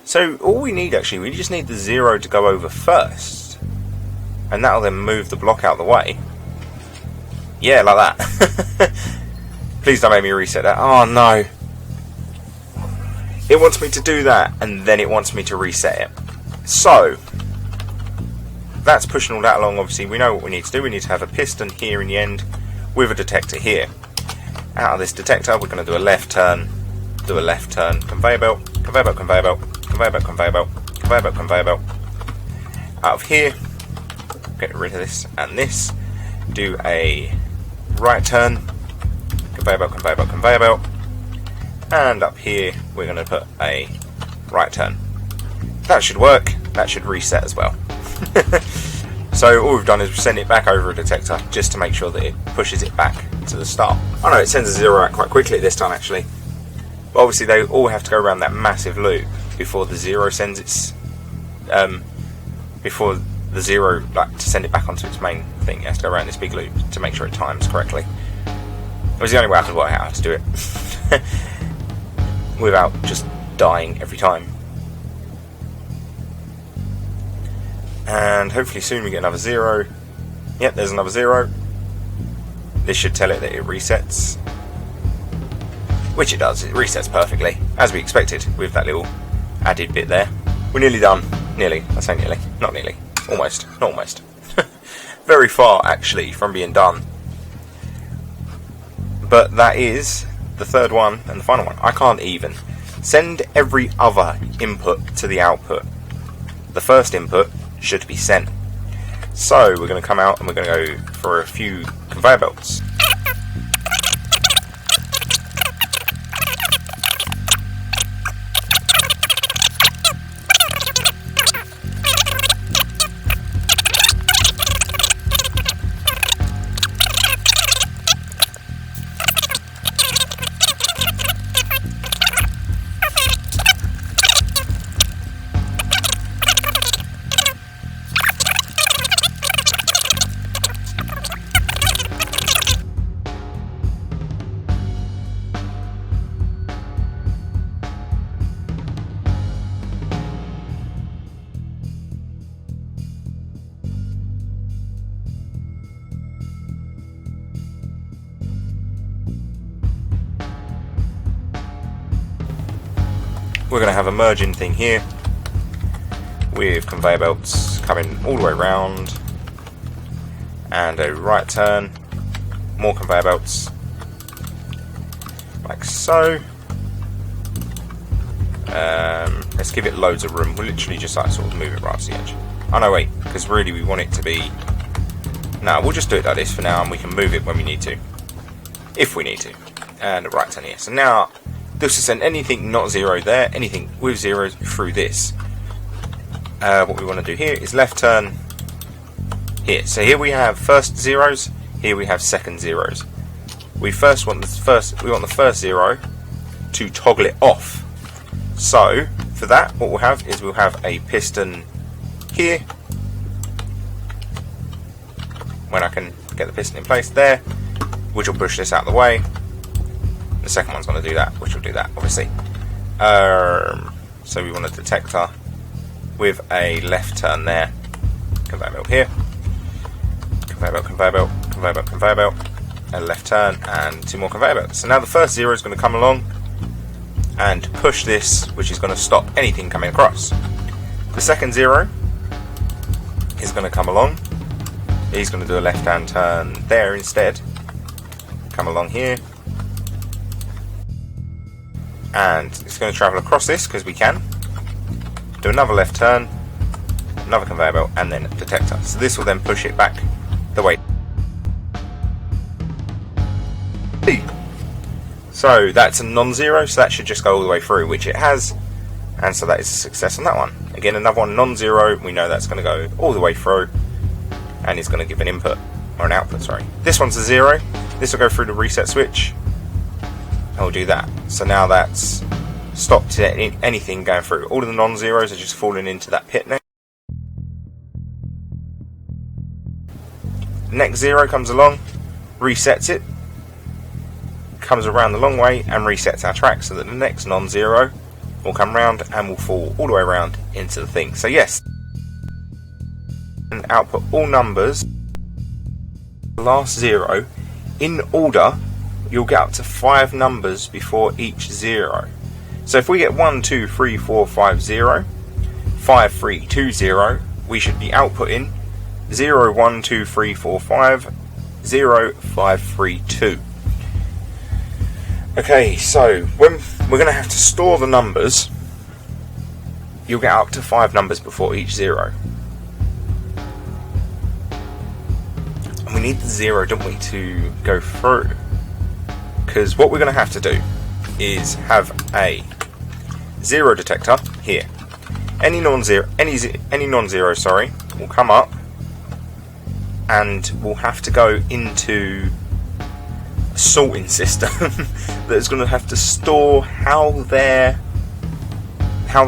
So all we need actually, we just need the 0 to go over first, and that'll then move the block out of the way. Yeah, like that. Please don't make me reset that. Oh no. It wants me to do that, and then it wants me to reset it. So that's pushing all that along. Obviously we know what we need to do. We need to have a piston here in the end with a detector here. Out of this detector we're going to do a left turn, conveyor belt, conveyor belt, conveyor belt, conveyor belt, conveyor belt, conveyor belt, conveyor belt. Out of here, get rid of this and this, do a right turn, conveyor belt, conveyor belt, conveyor belt, and up here we're going to put a right turn. That should work. That should reset as well. So all we've done is we send it back over a detector just to make sure that it pushes it back to the start. Oh no, it sends a 0 out quite quickly this time actually. But obviously they all have to go around that massive loop before the 0 sends its before the 0, like, to send it back onto its main thing. It has to go around this big loop to make sure it times correctly. It was the only way I could work out how to do it without just dying every time. And hopefully soon we get another 0. Yep, there's another 0. This should tell it that it resets, which it does. It resets perfectly, as we expected, with that little added bit there. We're nearly done. Nearly. I say nearly. Not nearly. Almost. Not almost. Very far, actually, from being done. But that is the third one and the final one. I can't even. Send every other input to the output. The first input should be sent. So we're going to come out and we're going to go for a few conveyor belts. We're going to have a merging thing here with conveyor belts coming all the way around, and a right turn, more conveyor belts like so. Let's give it loads of room. We'll literally just like sort of move it right to the edge. Oh no, wait, because really we want it to be... No, we'll just do it like this for now, and we can move it when we need to, if we need to. And a right turn here. So now this will send anything not 0 there, anything with 0s through this. What we want to do here is left turn here. So here we have first 0s, here we have second 0s. We want the first 0 to toggle it off. So for that, what we'll have is we'll have a piston here. When I can get the piston in place there, which will push this out of the way. The second one's going to do that, which will do that, obviously. So we want a detector with a left turn there. Conveyor belt here. Conveyor belt, conveyor belt, conveyor belt, conveyor belt. A left turn and 2 more conveyor belts. So now the first 0 is going to come along and push this, which is going to stop anything coming across. The second 0 is going to come along. He's going to do a left hand turn there instead. Come along here. And it's going to travel across this because we can. Do another left turn, another conveyor belt, and then a detector. So this will then push it back the way. So that's a non-zero, so that should just go all the way through, which it has. And so that is a success on that one. Again, another one non-zero, we know that's going to go all the way through, and it's going to give an input, or an output, sorry. This one's a 0, this will go through the reset switch, and we'll do that. So now that's stopped anything going through. All of the non-zeros are just falling into that pit now. Next 0 comes along, resets it, comes around the long way and resets our track so that the next non-zero will come round and will fall all the way around into the thing. So yes, and output all numbers, last 0, in order. You'll get up to 5 numbers before each 0. So if we get 1, 2, 3, 4, 5, 0, 5, 3, 2, 0, we should be outputting 0, 1, 2, 3, 4, 5, 0, 5, 3, 2. Okay, so when we're going to have to store the numbers, you'll get up to 5 numbers before each 0. And we need the 0, don't we, to go through. Because what we're going to have to do is have a 0 detector here. Any non-zero, will come up, and we'll have to go into a sorting system that's going to have to store how they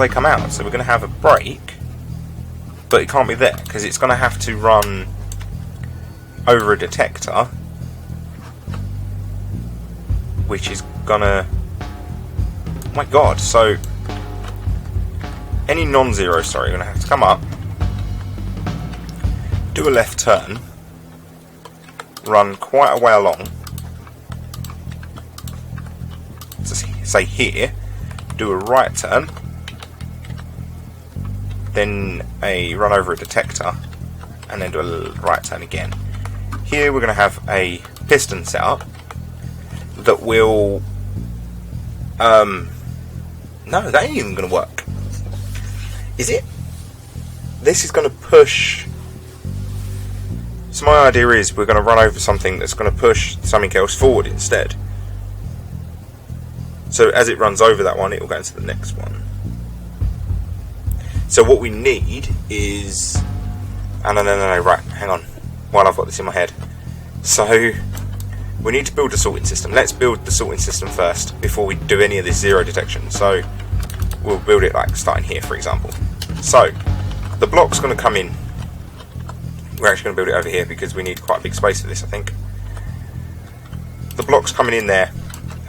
come out. So we're going to have a break, but it can't be there because it's going to have to run over a detector, which is gonna, oh my god, so any non-zero, sorry, you're gonna have to come up, do a left turn, run quite a way along, so say here, do a right turn, then a run over a detector, and then do a right turn again. Here we're gonna have a piston set up that will no, that ain't even gonna work, is it? This is gonna push, so my idea is we're gonna run over something that's gonna push something else forward instead. So as it runs over that one, it will go into the next one. So what we need is, no, right, hang on, while I've got this in my head. So we need to build a sorting system. Let's build the sorting system first before we do any of this 0 detection. So we'll build it like starting here, for example. So the block's going to come in. We're actually going to build it over here because we need quite a big space for this, I think. The block's coming in there.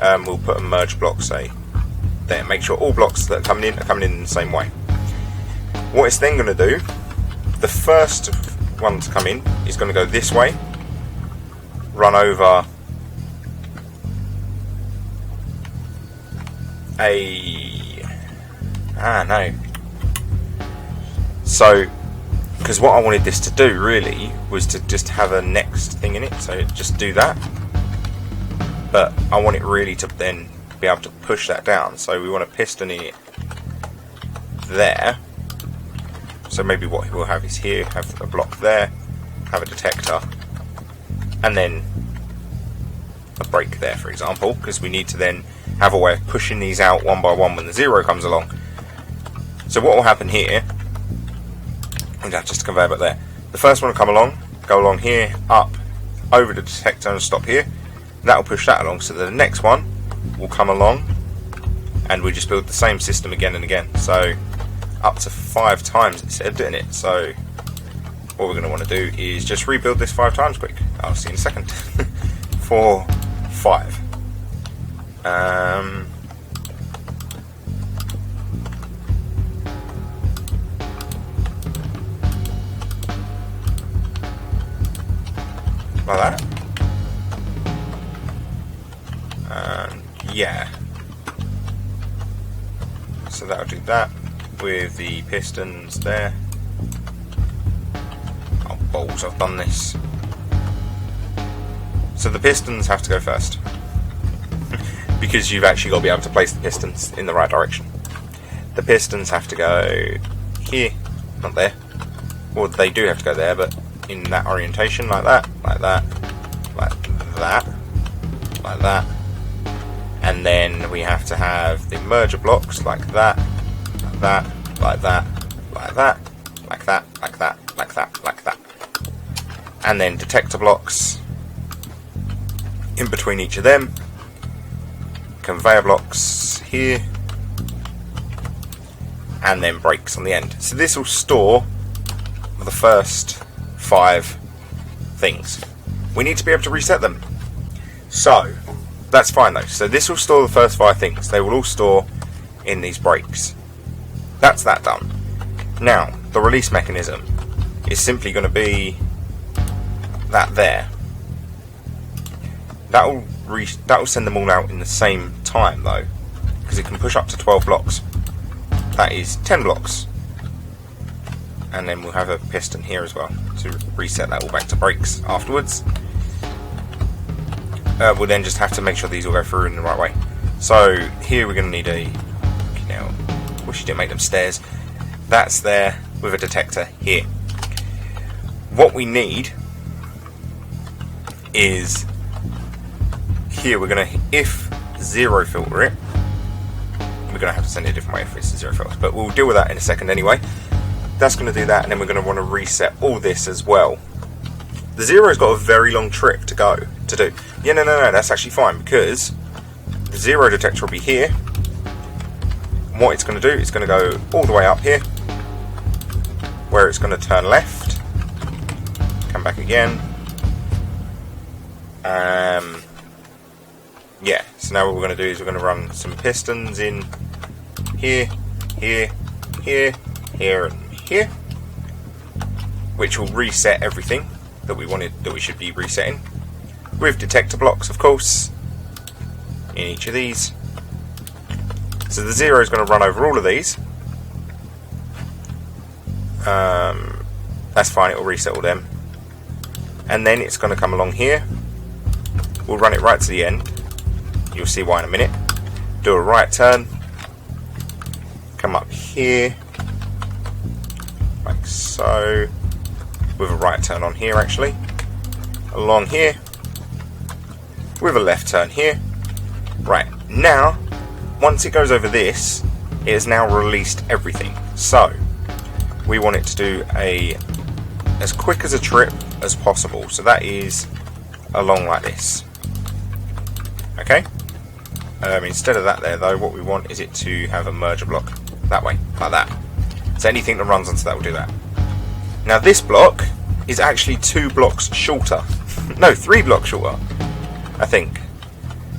We'll put a merge block, say, there. Make sure all blocks that are coming in the same way. What it's then going to do, the first one to come in is going to go this way, run over no. So, because what I wanted this to do really was to just have a next thing in it, so just do that. But I want it really to then be able to push that down, so we want a piston in it there. So maybe what we'll have is here, have a block there, have a detector, and then a break there, for example, because we need to then have a way of pushing these out one by one when the 0 comes along. So what will happen here, and that's just a conveyor belt there. The first one will come along, go along here, up, over the detector and stop here. That will push that along, so the next one will come along, and we just build the same system again and again. So up to 5 times it said, didn't it? So what we're going to want to do is just rebuild this 5 times quick. I'll see in a second. 4, 5. Like that. Yeah. So that'll do that with the pistons there. Oh balls, I've done this. So the pistons have to go first. Because you've actually got to be able to place the pistons in the right direction. The pistons have to go here, not there. Or they do have to go there, but in that orientation, like that, like that, like that, like that. And then we have to have the merger blocks like that, like that, like that, like that, like that, like that, like that, like that. And then detector blocks in between each of them. Conveyor blocks here. And then brakes on the end. So this will store the first 5 things. We need to be able to reset them. So that's fine though. So this will store the first 5 things. They will all store in these brakes. That's that done. Now, the release mechanism is simply going to be that there. That'll send them all out in the same time though, because it can push up to 12 blocks. That is 10 blocks. And then we'll have a piston here as well to reset that all back to brakes afterwards. We'll then just have to make sure these all go through in the right way. So here we're going to need a, now, wish you didn't make them stairs. That's there with a detector here. What we need is, here we're going to, if zero filter it, we're going to have to send it a different way if it's a zero filter, but we'll deal with that in a second anyway. That's going to do that, and then we're going to want to reset all this as well. The zero's got a very long trip to do. Yeah, no, that's actually fine, because the zero detector will be here. And what it's going to do, it's going to go all the way up here, where it's going to turn left, come back again. Yeah, so now what we're going to do is we're going to run some pistons in here, here, here, here, and here, which will reset everything that we should be resetting, with detector blocks, of course, in each of these. So the zero is going to run over all of these. That's fine, it will reset all them, and then it's going to come along here. We'll run it right to the end. You'll see why in a minute. Do a right turn, come up here like so, with a right turn on here actually, along here, with a left turn here. Right, now once it goes over this, it has now released everything. So we want it to do as quick as a trip as possible, so that is along like this. Okay, instead of that there though, what we want is it to have a merger block that way, like that. So anything that runs onto that will do that. Now this block is actually 2 blocks shorter. No, 3 blocks shorter, I think.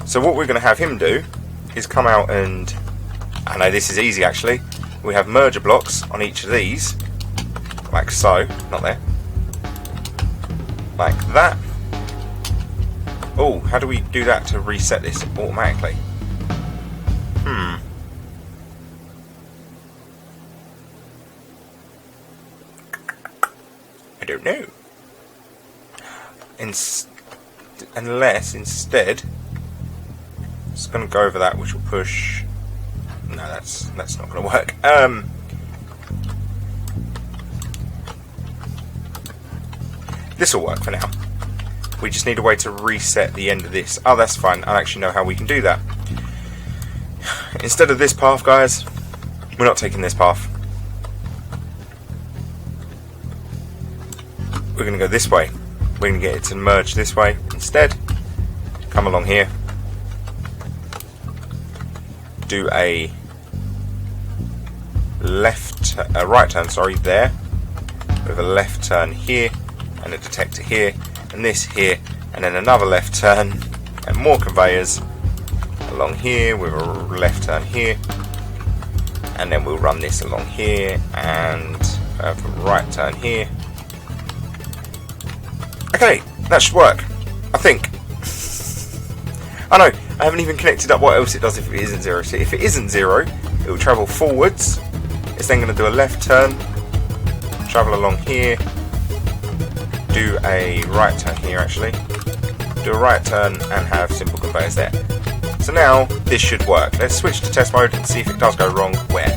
So what we're going to have him do is come out and, I know this is easy actually, we have merger blocks on each of these, like so, not there, like that. Oh, how do we do that to reset this automatically? I don't know. Unless instead it's going to go over that, which will push. No, that's not going to work. This will work for now. We just need a way to reset the end of this. Oh, that's fine. I actually know how we can do that. Instead of this path, guys, we're not taking this path. We're going to go this way. We're going to get it to merge this way instead. Come along here. Do a right turn, sorry, there, with a left turn here, and a detector here, and this here, and then another left turn, and more conveyors along here with a left turn here, and then we'll run this along here, and have a right turn here. Okay, that should work, I think. I know, I haven't even connected up what else it does if it isn't zero. So if it isn't zero, it will travel forwards. It's then going to do a left turn, travel along here, do a right turn here actually, do a right turn and have simple conveyors there. So now this should work. Let's switch to test mode and see if it does go wrong where.